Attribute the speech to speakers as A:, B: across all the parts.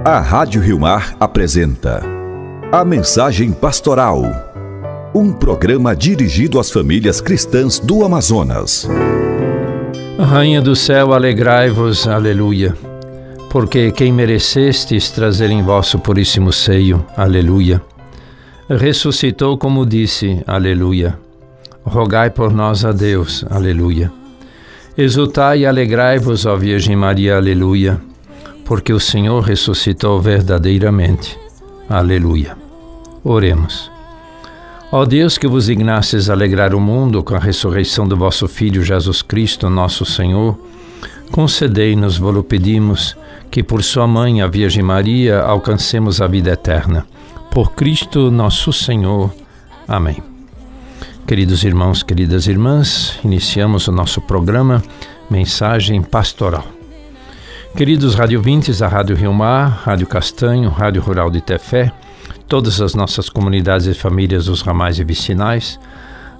A: A Rádio Rio Mar apresenta A Mensagem Pastoral, um programa dirigido às famílias cristãs do Amazonas.
B: Rainha do céu, alegrai-vos, aleluia, porque quem merecestes trazer em vosso puríssimo seio, aleluia, ressuscitou como disse, aleluia. Rogai por nós a Deus, aleluia. Exultai e alegrai-vos, ó Virgem Maria, aleluia, porque o Senhor ressuscitou verdadeiramente, aleluia. Oremos. Ó Deus, que vos dignastes alegrar o mundo com a ressurreição do vosso Filho Jesus Cristo, nosso Senhor, concedei-nos, vos pedimos, que por sua mãe, a Virgem Maria, alcancemos a vida eterna. Por Cristo nosso Senhor. Amém. Queridos irmãos, queridas irmãs, iniciamos o nosso programa Mensagem Pastoral. Queridos radiovintes da Rádio Rio Mar, Rádio Castanho, Rádio Rural de Tefé, todas as nossas comunidades e famílias dos ramais e vicinais,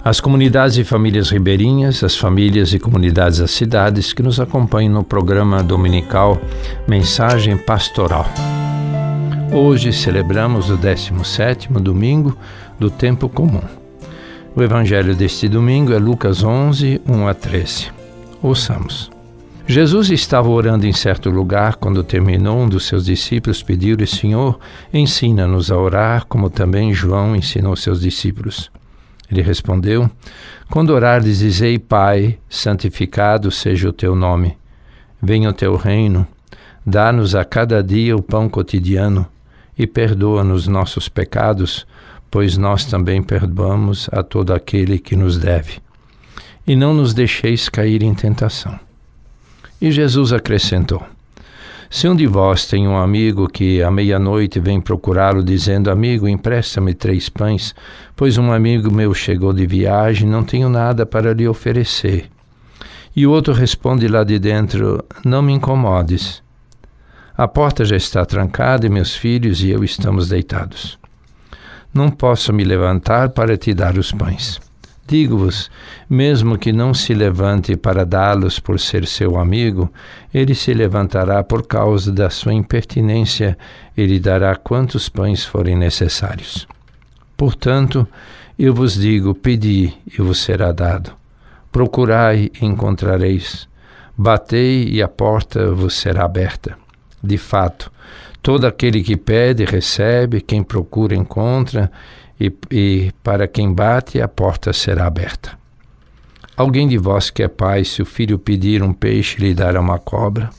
B: as comunidades e famílias ribeirinhas, as famílias e comunidades das cidades que nos acompanham no programa dominical Mensagem Pastoral. Hoje celebramos o 17º domingo do tempo comum. O evangelho deste domingo é Lucas 11, 1 a 13. Ouçamos. Jesus estava orando em certo lugar quando terminou. Um dos seus discípulos pediu-lhe: Senhor, ensina-nos a orar, como também João ensinou seus discípulos. Ele respondeu: quando orardes, dizei: Pai, santificado seja o teu nome. Venha o teu reino. Dá-nos a cada dia o pão cotidiano e perdoa-nos nossos pecados, pois nós também perdoamos a todo aquele que nos deve. E não nos deixeis cair em tentação. E Jesus acrescentou: se um de vós tem um amigo que à meia-noite vem procurá-lo, dizendo: amigo, empresta-me 3 pães, pois um amigo meu chegou de viagem, não tenho nada para lhe oferecer. E o outro responde lá de dentro: não me incomodes. A porta já está trancada e meus filhos e eu estamos deitados. Não posso me levantar para te dar os pães. Digo-vos, mesmo que não se levante para dá-los por ser seu amigo, ele se levantará por causa da sua impertinência e lhe dará quantos pães forem necessários. Portanto, eu vos digo: pedi e vos será dado. Procurai e encontrareis. Batei e a porta vos será aberta. De fato, todo aquele que pede, recebe, quem procura, encontra, e para quem bate, a porta será aberta. Alguém de vós que é pai, se o filho pedir um peixe, lhe dará uma cobra?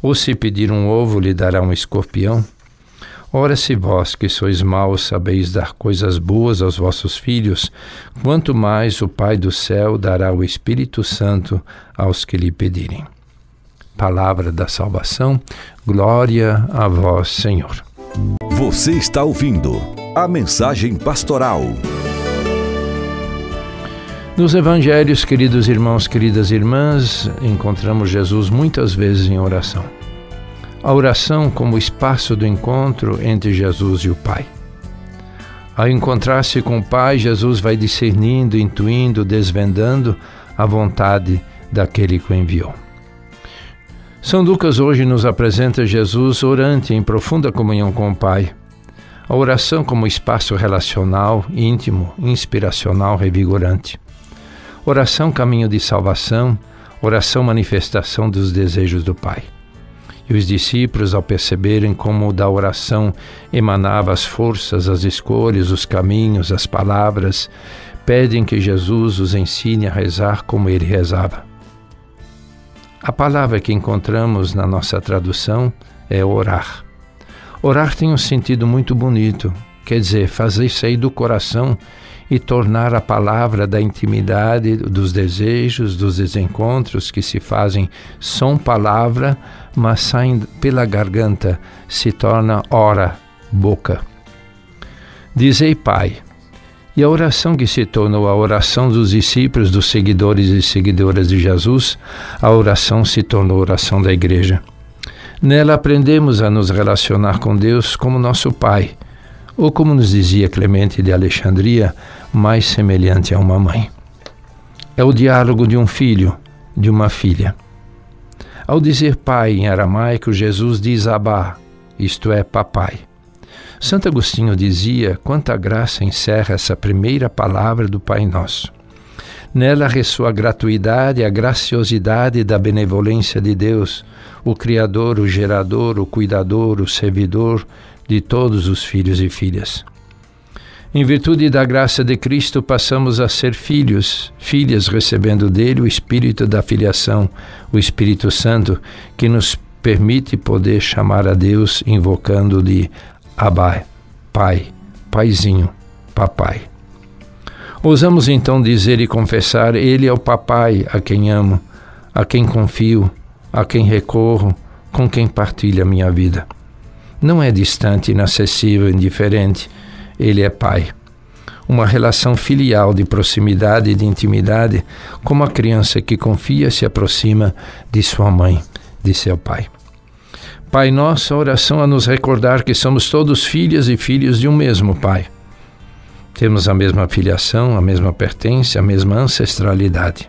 B: Ou se pedir um ovo, lhe dará um escorpião? Ora, se vós, que sois maus, sabeis dar coisas boas aos vossos filhos, quanto mais o Pai do céu dará o Espírito Santo aos que lhe pedirem. Palavra da salvação, glória a vós, Senhor.
A: Você está ouvindo a Mensagem Pastoral.
B: Nos evangelhos, queridos irmãos, queridas irmãs, encontramos Jesus muitas vezes em oração. A oração como espaço do encontro entre Jesus e o Pai. Ao encontrar-se com o Pai, Jesus vai discernindo, intuindo, desvendando a vontade daquele que o enviou. São Lucas hoje nos apresenta Jesus orante em profunda comunhão com o Pai. A oração como espaço relacional, íntimo, inspiracional, revigorante. Oração caminho de salvação, oração manifestação dos desejos do Pai. E os discípulos, ao perceberem como da oração emanava as forças, as escolhas, os caminhos, as palavras, pedem que Jesus os ensine a rezar como ele rezava. A palavra que encontramos na nossa tradução é orar. Orar tem um sentido muito bonito, quer dizer, fazer sair do coração e tornar a palavra da intimidade, dos desejos, dos desencontros que se fazem som-palavra, mas saem pela garganta, se torna ora, boca. Dizei, Pai. E a oração que se tornou a oração dos discípulos, dos seguidores e seguidoras de Jesus, a oração se tornou a oração da Igreja. Nela aprendemos a nos relacionar com Deus como nosso Pai, ou como nos dizia Clemente de Alexandria, mais semelhante a uma mãe. É o diálogo de um filho, de uma filha. Ao dizer pai em aramaico, Jesus diz Abá, isto é, papai. Santo Agostinho dizia quanta graça encerra essa primeira palavra do Pai Nosso. Nela ressoa a gratuidade, a graciosidade da benevolência de Deus, o Criador, o Gerador, o Cuidador, o Servidor de todos os filhos e filhas. Em virtude da graça de Cristo, passamos a ser filhos, filhas, recebendo dele o Espírito da filiação, o Espírito Santo, que nos permite poder chamar a Deus, invocando-lhe Abba, Pai, Paizinho, Papai. Ousamos então dizer e confessar: Ele é o Papai a quem amo, a quem confio, a quem recorro, com quem partilho a minha vida. Não é distante, inacessível, indiferente. Ele é Pai. Uma relação filial de proximidade e de intimidade, como a criança que confia se aproxima de sua mãe, de seu pai. Pai Nosso, a oração a nos recordar que somos todos filhas e filhos de um mesmo Pai. Temos a mesma filiação, a mesma pertença, a mesma ancestralidade.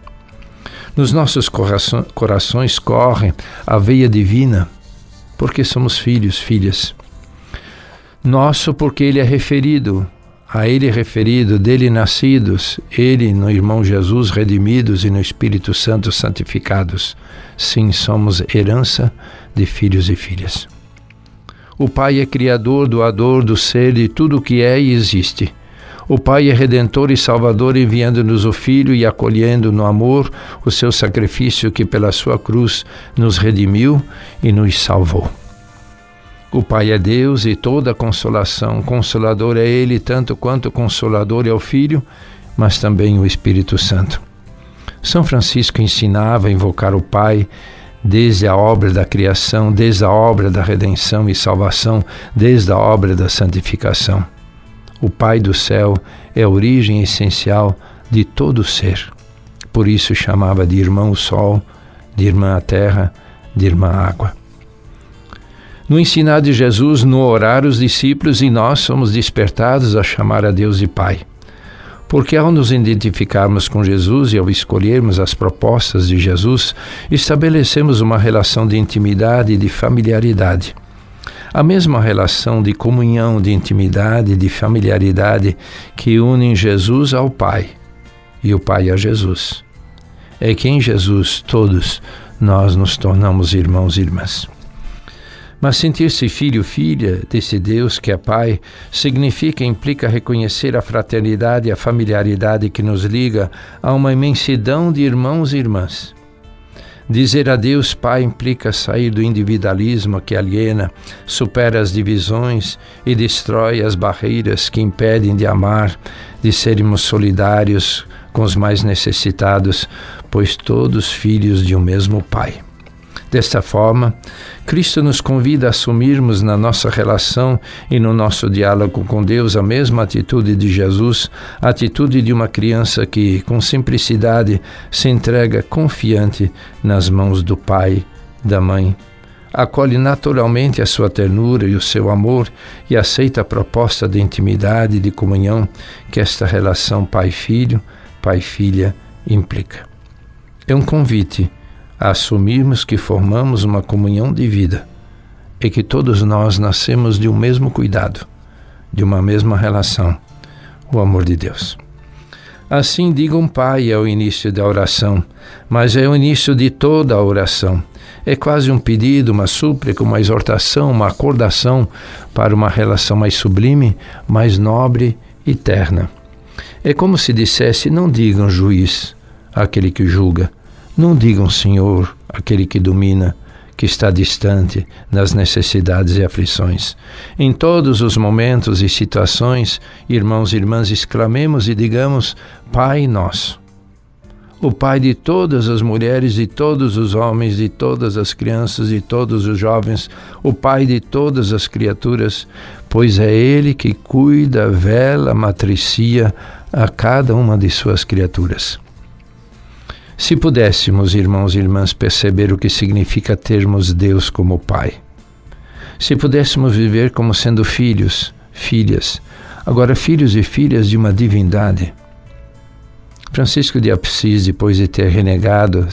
B: Nos nossos corações corre a veia divina, porque somos filhos, filhas. Nosso, porque Ele é referido, a Ele referido, dele nascidos, Ele no irmão Jesus redimidos e no Espírito Santo santificados. Sim, somos herança de filhos e filhas. O Pai é Criador, doador do ser de tudo o que é e existe. O Pai é Redentor e Salvador, enviando-nos o Filho e acolhendo no amor o seu sacrifício que pela sua cruz nos redimiu e nos salvou. O Pai é Deus e toda consolação. Consolador é Ele, tanto quanto Consolador é o Filho, mas também o Espírito Santo. São Francisco ensinava a invocar o Pai desde a obra da criação, desde a obra da redenção e salvação, desde a obra da santificação. O Pai do céu é a origem essencial de todo ser. Por isso chamava de irmão o sol, de irmã a terra, de irmã a água. No ensinar de Jesus, no orar, os discípulos e nós somos despertados a chamar a Deus de Pai. Porque ao nos identificarmos com Jesus e ao escolhermos as propostas de Jesus, estabelecemos uma relação de intimidade e de familiaridade. A mesma relação de comunhão, de intimidade e de familiaridade que unem Jesus ao Pai e o Pai a Jesus. É que em Jesus todos nós nos tornamos irmãos e irmãs. Mas sentir-se filho, filha desse Deus que é Pai, significa e implica reconhecer a fraternidade e a familiaridade que nos liga a uma imensidão de irmãos e irmãs. Dizer a Deus Pai implica sair do individualismo que aliena, supera as divisões e destrói as barreiras que impedem de amar, de sermos solidários com os mais necessitados, pois todos filhos de um mesmo Pai. Desta forma, Cristo nos convida a assumirmos na nossa relação e no nosso diálogo com Deus a mesma atitude de Jesus, a atitude de uma criança que, com simplicidade, se entrega confiante nas mãos do Pai, da Mãe, acolhe naturalmente a sua ternura e o seu amor e aceita a proposta de intimidade e de comunhão que esta relação pai-filho, pai-filha implica. É um convite a assumirmos que formamos uma comunhão de vida e que todos nós nascemos de um mesmo cuidado, de uma mesma relação, o amor de Deus. Assim, digam Pai é o início da oração, mas é o início de toda a oração. É quase um pedido, uma súplica, uma exortação, uma acordação para uma relação mais sublime, mais nobre e terna. É como se dissesse: não digam juiz, aquele que julga, não digam Senhor, aquele que domina, que está distante das necessidades e aflições. Em todos os momentos e situações, irmãos e irmãs, exclamemos e digamos: Pai Nosso. O Pai de todas as mulheres, de todos os homens, de todas as crianças, de todos os jovens, o Pai de todas as criaturas, pois é Ele que cuida, vela, matricia a cada uma de suas criaturas. Se pudéssemos, irmãos e irmãs, perceber o que significa termos Deus como Pai, se pudéssemos viver como sendo filhos, filhas, agora filhos e filhas de uma divindade. Francisco de Assis, depois de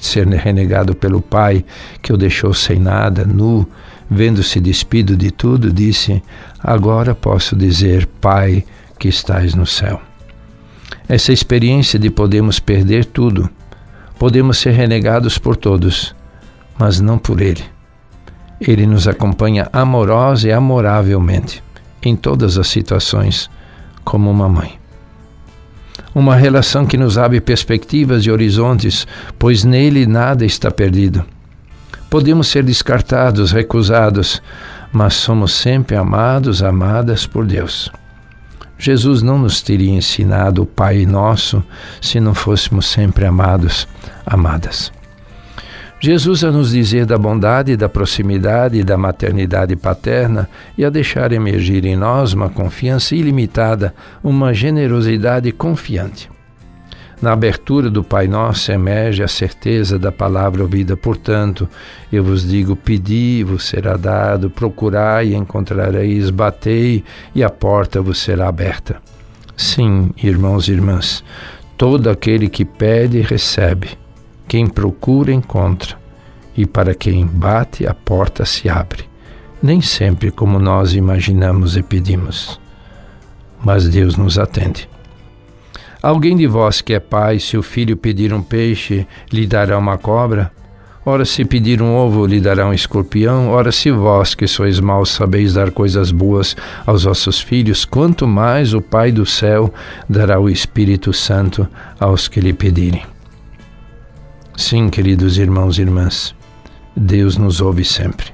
B: ser renegado pelo Pai, que o deixou sem nada, nu, vendo-se despido de tudo, disse: agora posso dizer, Pai, que estás no céu. Essa experiência de podermos perder tudo, podemos ser renegados por todos, mas não por Ele. Ele nos acompanha amorosa e amoravelmente, em todas as situações, como uma mãe. Uma relação que nos abre perspectivas e horizontes, pois nele nada está perdido. Podemos ser descartados, recusados, mas somos sempre amados, amadas por Deus. Jesus não nos teria ensinado o Pai Nosso se não fôssemos sempre amados, amadas. Jesus a nos dizer da bondade, da proximidade e da maternidade paterna e a deixar emergir em nós uma confiança ilimitada, uma generosidade confiante. Na abertura do Pai Nosso emerge a certeza da palavra ouvida. Portanto, eu vos digo, pedi e vos será dado, procurai e encontrareis, batei e a porta vos será aberta. Sim, irmãos e irmãs, todo aquele que pede, recebe. Quem procura, encontra. E para quem bate, a porta se abre. Nem sempre como nós imaginamos e pedimos. Mas Deus nos atende. Alguém de vós que é pai, se o filho pedir um peixe, lhe dará uma cobra? Ora, se pedir um ovo, lhe dará um escorpião? Ora, se vós, que sois maus, sabeis dar coisas boas aos vossos filhos, quanto mais o Pai do céu dará o Espírito Santo aos que lhe pedirem. Sim, queridos irmãos e irmãs, Deus nos ouve sempre.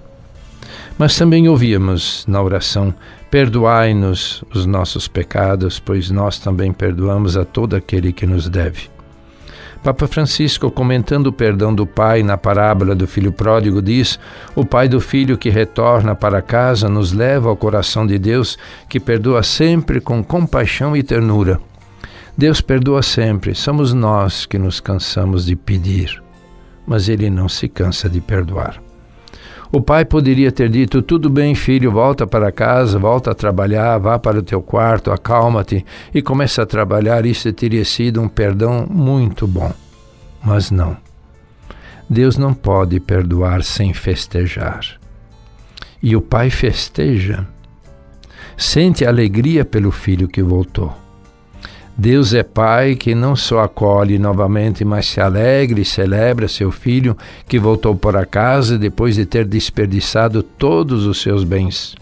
B: Mas também ouvíamos na oração: perdoai-nos os nossos pecados, pois nós também perdoamos a todo aquele que nos deve. Papa Francisco, comentando o perdão do pai na parábola do filho pródigo, diz: o pai do filho que retorna para casa nos leva ao coração de Deus, que perdoa sempre com compaixão e ternura. Deus perdoa sempre, somos nós que nos cansamos de pedir, mas Ele não se cansa de perdoar. O pai poderia ter dito: tudo bem, filho, volta para casa, volta a trabalhar, vá para o teu quarto, acalma-te e começa a trabalhar. Isso teria sido um perdão muito bom. Mas não. Deus não pode perdoar sem festejar. E o pai festeja. Sente alegria pelo filho que voltou. Deus é Pai que não só acolhe novamente, mas se alegra e celebra seu filho que voltou para casa depois de ter desperdiçado todos os seus bens.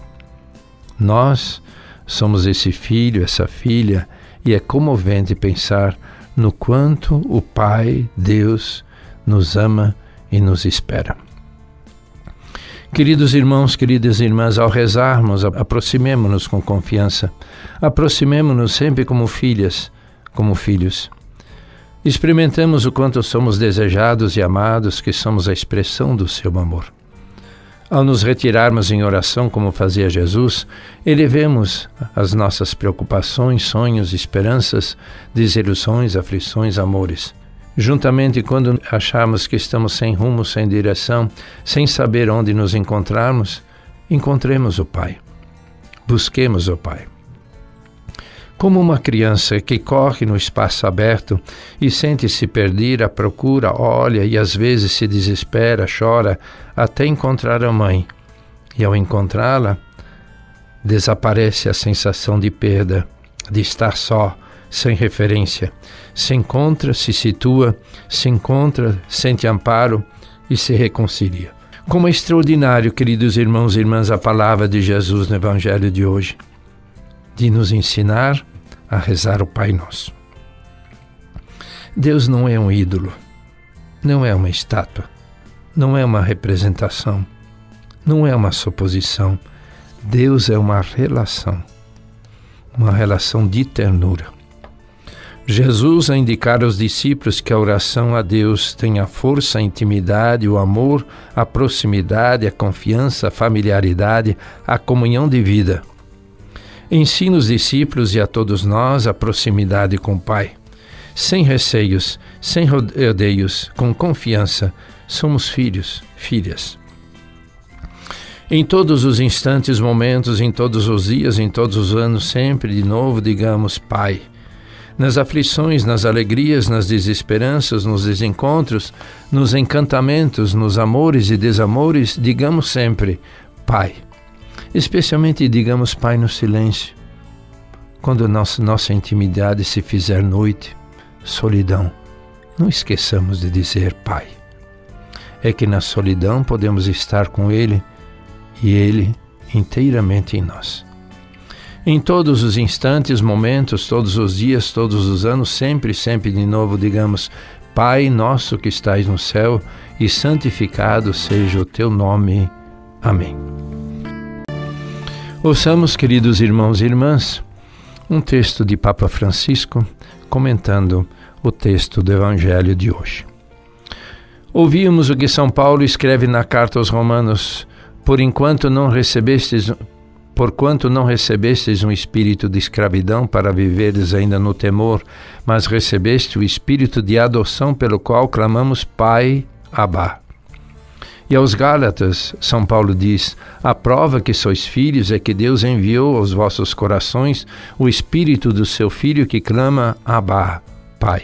B: Nós somos esse filho, essa filha, e é comovente pensar no quanto o Pai, Deus, nos ama e nos espera. Queridos irmãos, queridas irmãs, ao rezarmos, aproximemo-nos com confiança. Aproximemo-nos sempre como filhas, como filhos. Experimentamos o quanto somos desejados e amados, que somos a expressão do seu amor. Ao nos retirarmos em oração, como fazia Jesus, elevemos as nossas preocupações, sonhos, esperanças, desilusões, aflições, amores. Juntamente, quando acharmos que estamos sem rumo, sem direção, sem saber onde nos encontrarmos, encontremos o Pai. Busquemos o Pai. Como uma criança que corre no espaço aberto e sente-se perder, a procura, olha e às vezes se desespera, chora, até encontrar a mãe. E ao encontrá-la, desaparece a sensação de perda, de estar só, sem referência. Se encontra, se situa, se encontra, sente amparo e se reconcilia. Como é extraordinário, queridos irmãos e irmãs, a palavra de Jesus no Evangelho de hoje, de nos ensinar a rezar o Pai Nosso. Deus não é um ídolo, não é uma estátua, não é uma representação, não é uma suposição. Deus é uma relação de ternura. Jesus a indicar aos discípulos que a oração a Deus tem a força, a intimidade, o amor, a proximidade, a confiança, a familiaridade, a comunhão de vida. Ensina os discípulos e a todos nós a proximidade com o Pai. Sem receios, sem rodeios, com confiança, somos filhos, filhas. Em todos os instantes, momentos, em todos os dias, em todos os anos, sempre de novo digamos Pai. Nas aflições, nas alegrias, nas desesperanças, nos desencontros, nos encantamentos, nos amores e desamores, digamos sempre Pai. Especialmente digamos Pai no silêncio. Quando nossa intimidade se fizer noite, solidão, não esqueçamos de dizer Pai. É que na solidão podemos estar com Ele e Ele inteiramente em nós. Em todos os instantes, momentos, todos os dias, todos os anos, sempre de novo, digamos, Pai nosso que estais no céu, e santificado seja o teu nome. Amém. Ouçamos, queridos irmãos e irmãs, um texto de Papa Francisco comentando o texto do Evangelho de hoje. Ouvimos o que São Paulo escreve na carta aos Romanos: Porquanto não recebestes um espírito de escravidão para viveres ainda no temor, mas recebeste o espírito de adoção pelo qual clamamos Pai, Abba. E aos Gálatas, São Paulo diz: a prova que sois filhos é que Deus enviou aos vossos corações o espírito do seu Filho que clama Abba, Pai.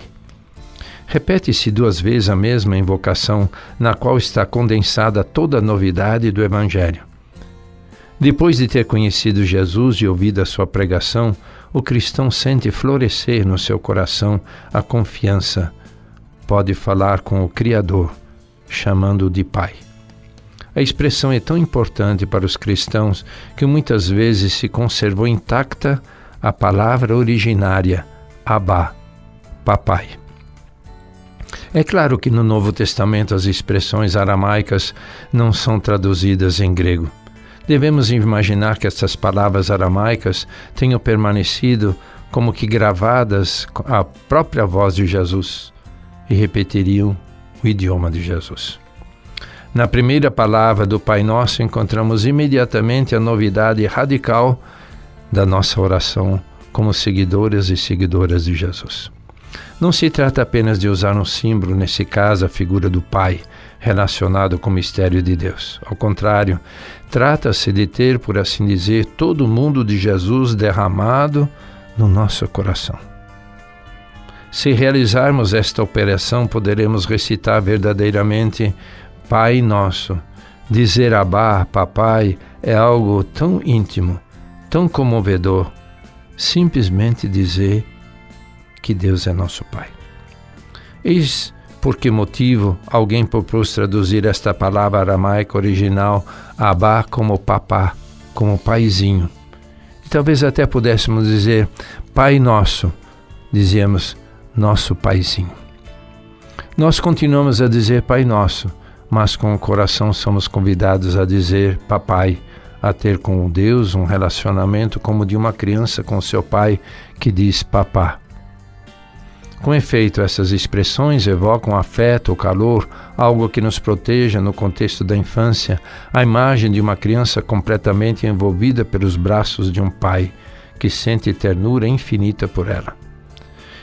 B: Repete-se 2 vezes a mesma invocação, na qual está condensada toda a novidade do Evangelho. Depois de ter conhecido Jesus e ouvido a sua pregação, o cristão sente florescer no seu coração a confiança. Pode falar com o Criador, chamando-o de Pai. A expressão é tão importante para os cristãos que muitas vezes se conservou intacta a palavra originária, Abba, Papai. É claro que no Novo Testamento as expressões aramaicas não são traduzidas em grego. Devemos imaginar que essas palavras aramaicas tenham permanecido como que gravadas à própria voz de Jesus e repetiriam o idioma de Jesus. Na primeira palavra do Pai Nosso encontramos imediatamente a novidade radical da nossa oração como seguidores e seguidoras de Jesus. Não se trata apenas de usar um símbolo, nesse caso a figura do Pai, relacionado com o mistério de Deus. Ao contrário, trata-se de ter, por assim dizer, todo o mundo de Jesus derramado no nosso coração. Se realizarmos esta operação, poderemos recitar verdadeiramente Pai Nosso. Dizer Abba, Papai, é algo tão íntimo, tão comovedor. Simplesmente dizer que Deus é nosso Pai. Eis por que motivo alguém propôs traduzir esta palavra aramaica original, Abba, como papá, como paizinho. E talvez até pudéssemos dizer Pai Nosso, dizíamos nosso paizinho. Nós continuamos a dizer Pai Nosso, mas com o coração somos convidados a dizer Papai, a ter com Deus um relacionamento como de uma criança com seu pai que diz papá. Com efeito, essas expressões evocam afeto, calor, algo que nos proteja no contexto da infância, a imagem de uma criança completamente envolvida pelos braços de um pai que sente ternura infinita por ela.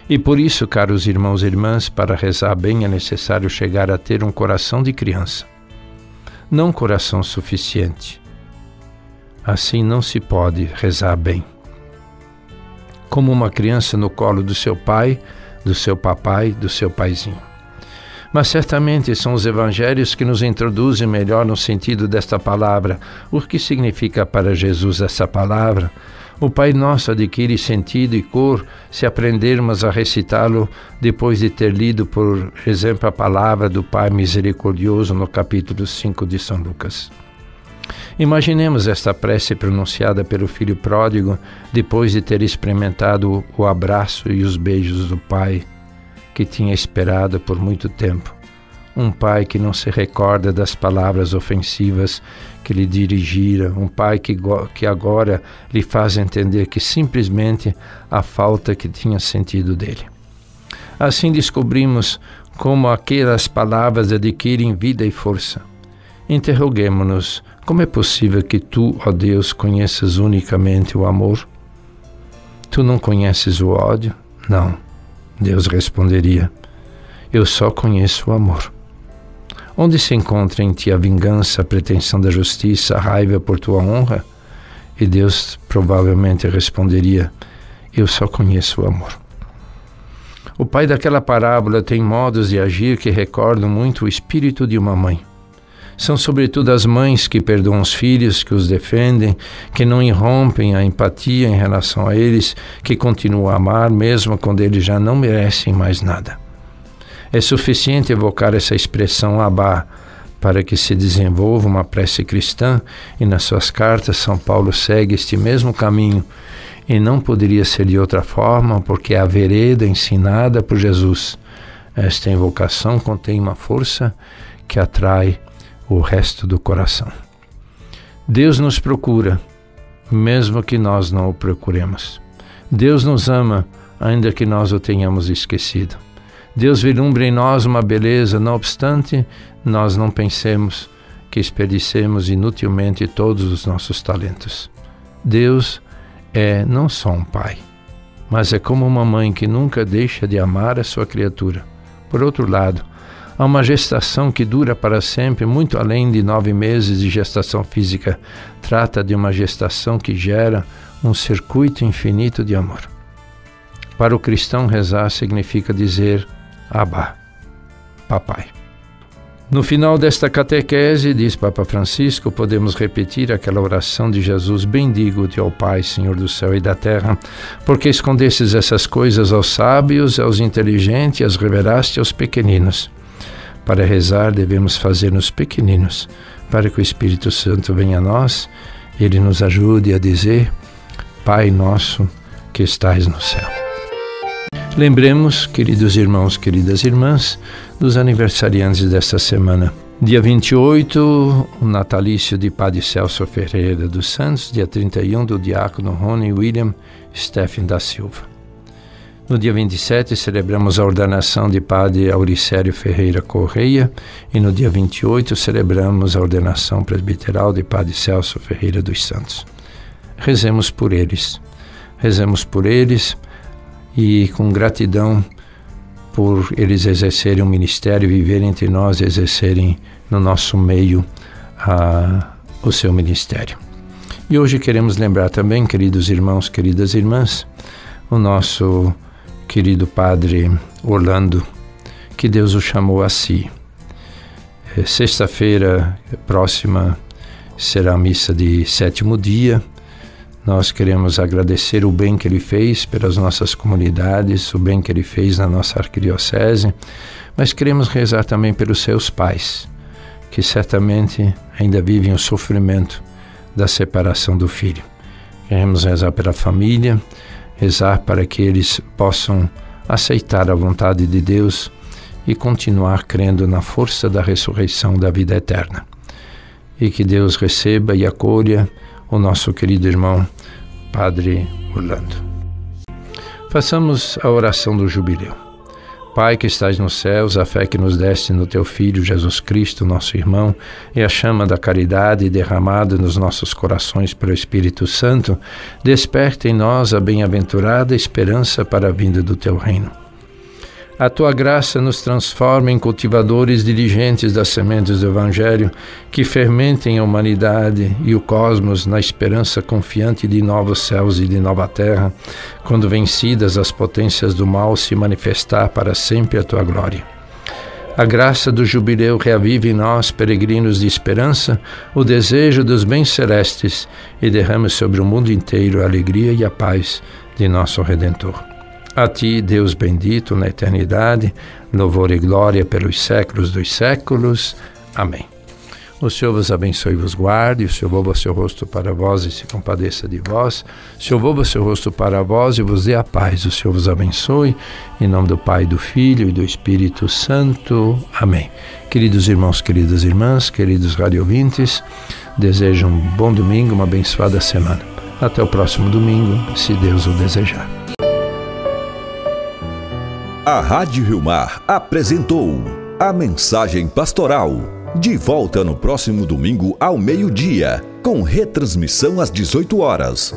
B: E por isso, caros irmãos e irmãs, para rezar bem é necessário chegar a ter um coração de criança, não um coração suficiente. Assim não se pode rezar bem. Como uma criança no colo do seu pai, do seu papai, do seu paizinho. Mas certamente são os evangelhos que nos introduzem melhor no sentido desta palavra. O que significa para Jesus essa palavra? O Pai Nosso adquire sentido e cor se aprendermos a recitá-lo depois de ter lido, por exemplo, a palavra do Pai Misericordioso no capítulo 5 de São Lucas. Imaginemos esta prece pronunciada pelo filho pródigo depois de ter experimentado o abraço e os beijos do pai que tinha esperado por muito tempo. Um pai que não se recorda das palavras ofensivas que lhe dirigira, um pai que agora lhe faz entender que simplesmente a falta que tinha sentido dele. Assim descobrimos como aquelas palavras adquirem vida e força. Interroguemo-nos: como é possível que tu, ó Deus, conheças unicamente o amor? Tu não conheces o ódio? Não. Deus responderia: eu só conheço o amor. Onde se encontra em ti a vingança, a pretensão da justiça, a raiva por tua honra? E Deus provavelmente responderia: eu só conheço o amor. O pai daquela parábola tem modos de agir que recordam muito o espírito de uma mãe. São sobretudo as mães que perdoam os filhos, que os defendem, que não irrompem a empatia em relação a eles, que continuam a amar mesmo quando eles já não merecem mais nada. É suficiente evocar essa expressão Abá para que se desenvolva uma prece cristã, e nas suas cartas São Paulo segue este mesmo caminho, e não poderia ser de outra forma, porque é a vereda ensinada por Jesus. Esta invocação contém uma força que atrai o resto do coração. Deus nos procura, mesmo que nós não o procuremos. Deus nos ama, ainda que nós o tenhamos esquecido. Deus vislumbra em nós uma beleza, não obstante, nós não pensemos que desperdicemos inutilmente todos os nossos talentos. Deus é não só um pai, mas é como uma mãe que nunca deixa de amar a sua criatura. Por outro lado, há uma gestação que dura para sempre, muito além de 9 meses de gestação física. Trata de uma gestação que gera um circuito infinito de amor. Para o cristão, rezar significa dizer Abá, papai. No final desta catequese, diz Papa Francisco, podemos repetir aquela oração de Jesus: bendigo-te, ó Pai, Senhor do céu e da terra, porque escondestes essas coisas aos sábios, aos inteligentes e as revelaste aos pequeninos. Para rezar, devemos fazer-nos pequeninos, para que o Espírito Santo venha a nós e Ele nos ajude a dizer: Pai nosso que estais no céu. Lembremos, queridos irmãos, queridas irmãs, dos aniversariantes desta semana. Dia 28, o natalício de Padre Celso Ferreira dos Santos. Dia 31, do diácono Rony William Stephen da Silva. No dia 27, celebramos a ordenação de Padre Auricério Ferreira Correia. E no dia 28, celebramos a ordenação presbiteral de Padre Celso Ferreira dos Santos. Rezemos por eles. Rezemos por eles e com gratidão por eles exercerem o ministério, viverem entre nós, exercerem no nosso meio o seu ministério. E hoje queremos lembrar também, queridos irmãos, queridas irmãs, o nosso querido Padre Orlando, que Deus o chamou a si. Sexta-feira próxima será a missa de 7º dia. Nós queremos agradecer o bem que ele fez pelas nossas comunidades, o bem que ele fez na nossa arquidiocese, mas queremos rezar também pelos seus pais, que certamente ainda vivem o sofrimento da separação do filho. Queremos rezar pela família, rezar para que eles possam aceitar a vontade de Deus e continuar crendo na força da ressurreição da vida eterna. E que Deus receba e acolha o nosso querido irmão, Padre Orlando. Façamos a oração do jubileu. Pai que estás nos céus, a fé que nos deste no teu Filho Jesus Cristo, nosso irmão, e a chama da caridade derramada nos nossos corações pelo Espírito Santo, desperta em nós a bem-aventurada esperança para a vinda do teu reino. A tua graça nos transforma em cultivadores diligentes das sementes do Evangelho, que fermentem a humanidade e o cosmos na esperança confiante de novos céus e de nova terra, quando vencidas as potências do mal se manifestar para sempre a tua glória. A graça do jubileu reavive em nós, peregrinos de esperança, o desejo dos bens celestes e derrame sobre o mundo inteiro a alegria e a paz de nosso Redentor. A ti, Deus bendito na eternidade, louvor e glória pelos séculos dos séculos. Amém. O Senhor vos abençoe e vos guarde, o Senhor volva o seu rosto para vós e se compadeça de vós, o Senhor volva o seu rosto para vós e vos dê a paz, o Senhor vos abençoe, em nome do Pai, do Filho e do Espírito Santo. Amém. Queridos irmãos, queridas irmãs, queridos radiovintes, desejo um bom domingo, uma abençoada semana. Até o próximo domingo, se Deus o desejar.
A: A Rádio Rio Mar apresentou a Mensagem Pastoral. De volta no próximo domingo ao meio-dia, com retransmissão às 18 horas.